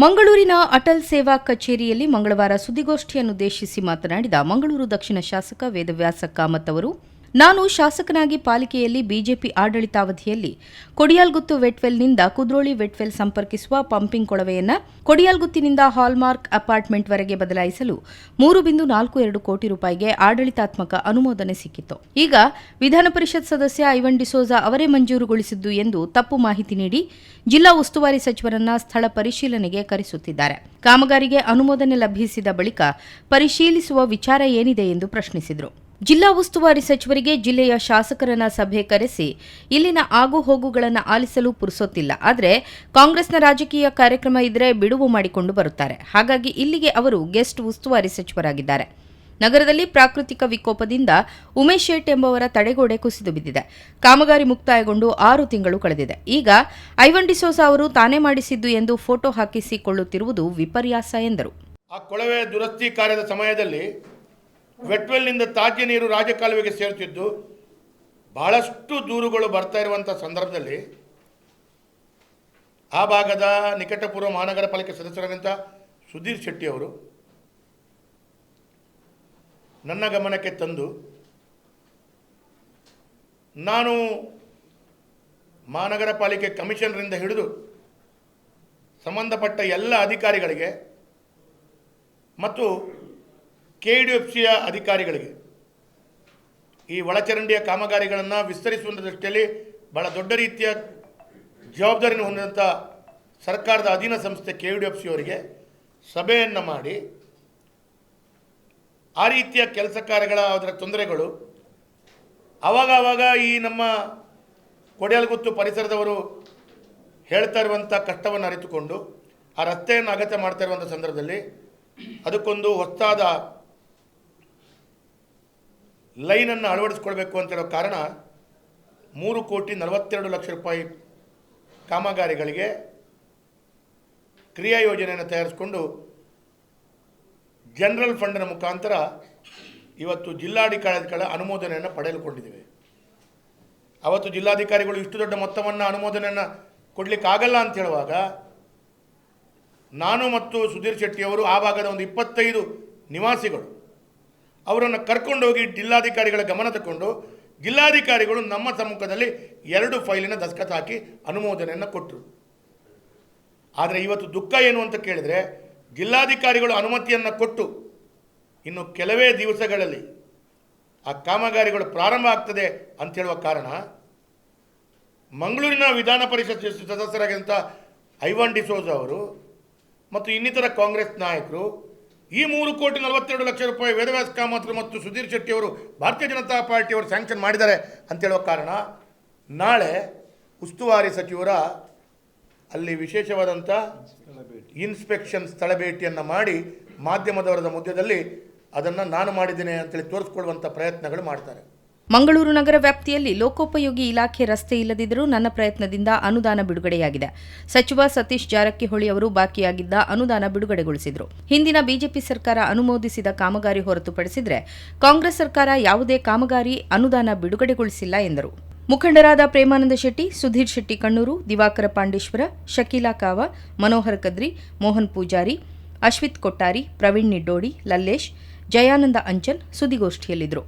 ಮಂಗಳೂರಿನ ಅಟಲ್ ಸೇವಾ ಕಚೇರಿಯಲ್ಲಿ ಮಂಗಳವಾರ ಸುದ್ದಿಗೋಷ್ಠಿಯನ್ನುದ್ದೇಶಿಸಿ ಮಾತನಾಡಿದ ಮಂಗಳೂರು ದಕ್ಷಿಣ ಶಾಸಕ ವೇದವ್ಯಾಸ ಕಾಮತ್ ಅವರು, ನಾನು ಶಾಸಕನಾಗಿ ಪಾಲಿಕೆಯಲ್ಲಿ ಬಿಜೆಪಿ ಆಡಳಿತಾವಧಿಯಲ್ಲಿ ಕೊಡಿಯಾಲ್ಗುತ್ತು ವೆಟ್ವೆಲ್ನಿಂದ ಕುದ್ರೋಳಿ ವೆಟ್ವೆಲ್ ಸಂಪರ್ಕಿಸುವ ಪಂಪಿಂಗ್ ಕೊಳವೆಯನ್ನು ಕೊಡಿಯಾಲ್ಗುತ್ತಿನಿಂದ ಹಾಲ್ಮಾರ್ಕ್ ಅಪಾರ್ಟ್ಮೆಂಟ್ವರೆಗೆ ಬದಲಾಯಿಸಲು 3.42 ಕೋಟಿ ರೂಪಾಯಿಗೆ ಆಡಳಿತಾತ್ಮಕ ಅನುಮೋದನೆ ಸಿಕ್ಕಿತ್ತು. ಈಗ ವಿಧಾನ ಪರಿಷತ್ ಸದಸ್ಯ ಐವನ್ ಡಿಸೋಜಾ ಅವರೇ ಮಂಜೂರುಗೊಳಿಸಿದ್ದು ಎಂದು ತಪ್ಪು ಮಾಹಿತಿ ನೀಡಿ ಜಿಲ್ಲಾ ಉಸ್ತುವಾರಿ ಸಚಿವರನ್ನ ಸ್ಥಳ ಪರಿಶೀಲನೆಗೆ ಕರೆಸುತ್ತಿದ್ದಾರೆ. ಕಾಮಗಾರಿಗೆ ಅನುಮೋದನೆ ಲಭಿಸಿದ ಬಳಿಕ ಪರಿಶೀಲಿಸುವ ವಿಚಾರ ಏನಿದೆ ಎಂದು ಪ್ರಶ್ನಿಸಿದರು. ಜಿಲ್ಲಾ ಉಸ್ತುವಾರಿ ಸಚಿವರಿಗೆ ಜಿಲ್ಲೆಯ ಶಾಸಕರನ್ನ ಸಭೆ ಕರೆಸಿ ಇಲ್ಲಿನ ಆಗುಹೋಗುಗಳನ್ನು ಆಲಿಸಲು ಪುರುಸೊತ್ತಿಲ್ಲ. ಆದರೆ ಕಾಂಗ್ರೆಸ್ನ ರಾಜಕೀಯ ಕಾರ್ಯಕ್ರಮ ಇದ್ರೆ ಬಿಡುವು ಮಾಡಿಕೊಂಡು ಬರುತ್ತಾರೆ. ಹಾಗಾಗಿ ಇಲ್ಲಿಗೆ ಅವರು ಗೆಸ್ಟ್ ಉಸ್ತುವಾರಿ ಸಚಿವರಾಗಿದ್ದಾರೆ. ನಗರದಲ್ಲಿ ಪ್ರಾಕೃತಿಕ ವಿಕೋಪದಿಂದ ಉಮೇಶ್ ಶೇಟ್ ಎಂಬುವರ ತಡೆಗೋಡೆ ಕುಸಿದು ಬಿದ್ದಿದೆ. ಕಾಮಗಾರಿ ಮುಕ್ತಾಯಗೊಂಡು 6 ತಿಂಗಳು ಕಳೆದಿದೆ. ಈಗ ಐವನ್ ಡಿಸೋಜಾ ಅವರು ತಾನೇ ಮಾಡಿಸಿದ್ದು ಎಂದು ಫೋಟೋ ಹಾಕಿಸಿಕೊಳ್ಳುತ್ತಿರುವುದು ವಿಪರ್ಯಾಸ ಎಂದರು. ಆ ಕೊಳವೆ ದುರಸ್ತಿ ಕಾರ್ಯದ ಸಮಯದಲ್ಲಿ ವೆಟ್ವೆಲ್ನಿಂದ ತ್ಯಾಜ್ಯ ನೀರು ರಾಜಕಾಲುವೆಗೆ ಸೇರುತ್ತಿದ್ದು ಬಹಳಷ್ಟು ದೂರುಗಳು ಬರ್ತಾ ಇರುವಂಥ ಸಂದರ್ಭದಲ್ಲಿ ಆ ಭಾಗದ ನಿಕಟಪೂರ್ವ ಮಹಾನಗರ ಪಾಲಿಕೆ ಸದಸ್ಯರಾದಂಥ ಸುಧೀರ್ ಶೆಟ್ಟಿ ಅವರು ನನ್ನ ಗಮನಕ್ಕೆ ತಂದು, ನಾನು ಮಹಾನಗರ ಪಾಲಿಕೆ ಕಮಿಷನರಿಂದ ಹಿಡಿದು ಸಂಬಂಧಪಟ್ಟ ಎಲ್ಲ ಅಧಿಕಾರಿಗಳಿಗೆ ಮತ್ತು KDFCಯ ಅಧಿಕಾರಿಗಳಿಗೆ ಈ ಒಳಚರಂಡಿಯ ಕಾಮಗಾರಿಗಳನ್ನು ವಿಸ್ತರಿಸುವ ದೃಷ್ಟಿಯಲ್ಲಿ ಬಹಳ ದೊಡ್ಡ ರೀತಿಯ ಜವಾಬ್ದಾರಿಯನ್ನು ಹೊಂದಿದಂಥ ಸರ್ಕಾರದ ಅಧೀನ ಸಂಸ್ಥೆ KDFC ಅವರಿಗೆ ಸಭೆಯನ್ನು ಮಾಡಿ ಆ ರೀತಿಯ ಕೆಲಸ ಕಾರ್ಯಗಳ ಅದರ ತೊಂದರೆಗಳು ಆವಾಗ ಈ ನಮ್ಮ ಕೊಡಿಯಾಲ್ಗುತ್ತು ಪರಿಸರದವರು ಹೇಳ್ತಾ ಇರುವಂಥ ಕಷ್ಟವನ್ನು ಅರಿತುಕೊಂಡು ಆ ರಸ್ತೆಯನ್ನು ಅಗತ್ಯ ಮಾಡ್ತಾ ಇರುವಂಥ ಸಂದರ್ಭದಲ್ಲಿ ಅದಕ್ಕೊಂದು ಹೊಸದಾದ ಲೈನನ್ನು ಅಳವಡಿಸ್ಕೊಳ್ಬೇಕು ಅಂತ ಹೇಳೋ ಕಾರಣ 3.42 ಕೋಟಿ ಕಾಮಗಾರಿಗಳಿಗೆ ಕ್ರಿಯಾ ಯೋಜನೆಯನ್ನು ತಯಾರಿಸಿಕೊಂಡು ಜನರಲ್ ಫಂಡ್ನ ಮುಖಾಂತರ ಇವತ್ತು ಜಿಲ್ಲಾಧಿಕಾರಿಗಳ ಅನುಮೋದನೆಯನ್ನು ಪಡೆದುಕೊಂಡಿದ್ದೇವೆ. ಅವತ್ತು ಜಿಲ್ಲಾಧಿಕಾರಿಗಳು ಇಷ್ಟು ದೊಡ್ಡ ಮೊತ್ತವನ್ನು ಅನುಮೋದನೆಯನ್ನು ಕೊಡಲಿಕ್ಕಾಗಲ್ಲ ಅಂತ ಹೇಳುವಾಗ ನಾನು ಮತ್ತು ಸುಧೀರ್ ಶೆಟ್ಟಿಯವರು ಆ ಭಾಗದ ಒಂದು 25 ನಿವಾಸಿಗಳು ಅವರನ್ನು ಕರ್ಕೊಂಡೋಗಿ ಜಿಲ್ಲಾಧಿಕಾರಿಗಳ ಗಮನ ತಗೊಂಡು ಜಿಲ್ಲಾಧಿಕಾರಿಗಳು ನಮ್ಮ ಸಮ್ಮುಖದಲ್ಲಿ 2 ಫೈಲಿನ ದಸ್ಖತ್ ಹಾಕಿ ಅನುಮೋದನೆಯನ್ನು ಕೊಟ್ಟರು. ಆದರೆ ಇವತ್ತು ದುಃಖ ಏನು ಅಂತ ಕೇಳಿದರೆ, ಜಿಲ್ಲಾಧಿಕಾರಿಗಳು ಅನುಮತಿಯನ್ನು ಕೊಟ್ಟು ಇನ್ನು ಕೆಲವೇ ದಿವಸಗಳಲ್ಲಿ ಆ ಕಾಮಗಾರಿಗಳು ಪ್ರಾರಂಭ ಆಗ್ತದೆ ಅಂತ ಹೇಳುವ ಕಾರಣ ಮಂಗಳೂರಿನ ವಿಧಾನ ಪರಿಷತ್ ಸದಸ್ಯರಾಗಿದ್ದಂಥ ಐವನ್ ಡಿಸೋಜಾ ಅವರು ಮತ್ತು ಇನ್ನಿತರ ಕಾಂಗ್ರೆಸ್ ನಾಯಕರು ಈ 3.42 ಕೋಟಿ ರೂಪಾಯಿ ವೇದವ್ಯಾಸ ಕಾಮತ್ ಮತ್ತು ಸುಧೀರ್ ಶೆಟ್ಟಿ ಅವರು ಭಾರತೀಯ ಜನತಾ ಪಾರ್ಟಿಯವರು ಸ್ಯಾಂಕ್ಷನ್ ಮಾಡಿದ್ದಾರೆ ಅಂತ ಹೇಳುವ ಕಾರಣ ನಾಳೆ ಉಸ್ತುವಾರಿ ಸಚಿವರ ಅಲ್ಲಿ ವಿಶೇಷವಾದಂಥ ಇನ್ಸ್ಪೆಕ್ಷನ್ ಸ್ಥಳ ಭೇಟಿಯನ್ನು ಮಾಡಿ ಮಾಧ್ಯಮದವರದ ಮಧ್ಯದಲ್ಲಿ ಅದನ್ನು ನಾನು ಮಾಡಿದ್ದೇನೆ ಅಂತೇಳಿ ತೋರಿಸ್ಕೊಳ್ಳುವಂಥ ಪ್ರಯತ್ನಗಳು ಮಾಡ್ತಾರೆ. ಮಂಗಳೂರು ನಗರ ವ್ಯಾಪ್ತಿಯಲ್ಲಿ ಲೋಕೋಪಯೋಗಿ ಇಲಾಖೆ ರಸ್ತೆ ಇಲ್ಲದಿದ್ದರೂ ನನ್ನ ಪ್ರಯತ್ನದಿಂದ ಅನುದಾನ ಬಿಡುಗಡೆಯಾಗಿದೆ. ಸಚಿವ ಸತೀಶ್ ಜಾರಕಿಹೊಳಿ ಅವರು ಬಾಕಿಯಾಗಿದ್ದ ಅನುದಾನ ಬಿಡುಗಡೆಗೊಳಿಸಿದರು. ಹಿಂದಿನ ಬಿಜೆಪಿ ಸರ್ಕಾರ ಅನುಮೋದಿಸಿದ ಕಾಮಗಾರಿ ಹೊರತುಪಡಿಸಿದರೆ ಕಾಂಗ್ರೆಸ್ ಸರ್ಕಾರ ಯಾವುದೇ ಕಾಮಗಾರಿ ಅನುದಾನ ಬಿಡುಗಡೆಗೊಳಿಸಿಲ್ಲ ಎಂದರು. ಮುಖಂಡರಾದ ಪ್ರೇಮಾನಂದ ಶೆಟ್ಟಿ, ಸುಧೀರ್ ಶೆಟ್ಟಿ ಕಣ್ಣೂರು, ದಿವಾಕರ ಪಾಂಡೇಶ್ವರ, ಶಕೀಲಾ ಕಾವ, ಮನೋಹರ್ ಕದ್ರಿ, ಮೋಹನ್ ಪೂಜಾರಿ, ಅಶ್ವಿತ್ ಕೊಟ್ಟಾರಿ, ಪ್ರವೀಣ್ ನಿಡ್ಡೋಡಿ, ಲಲ್ಲೇಶ್, ಜಯಾನಂದ ಅಂಚನ್ ಸುದ್ದಿಗೋಷ್ಠಿಯಲ್ಲಿದ್ದರು.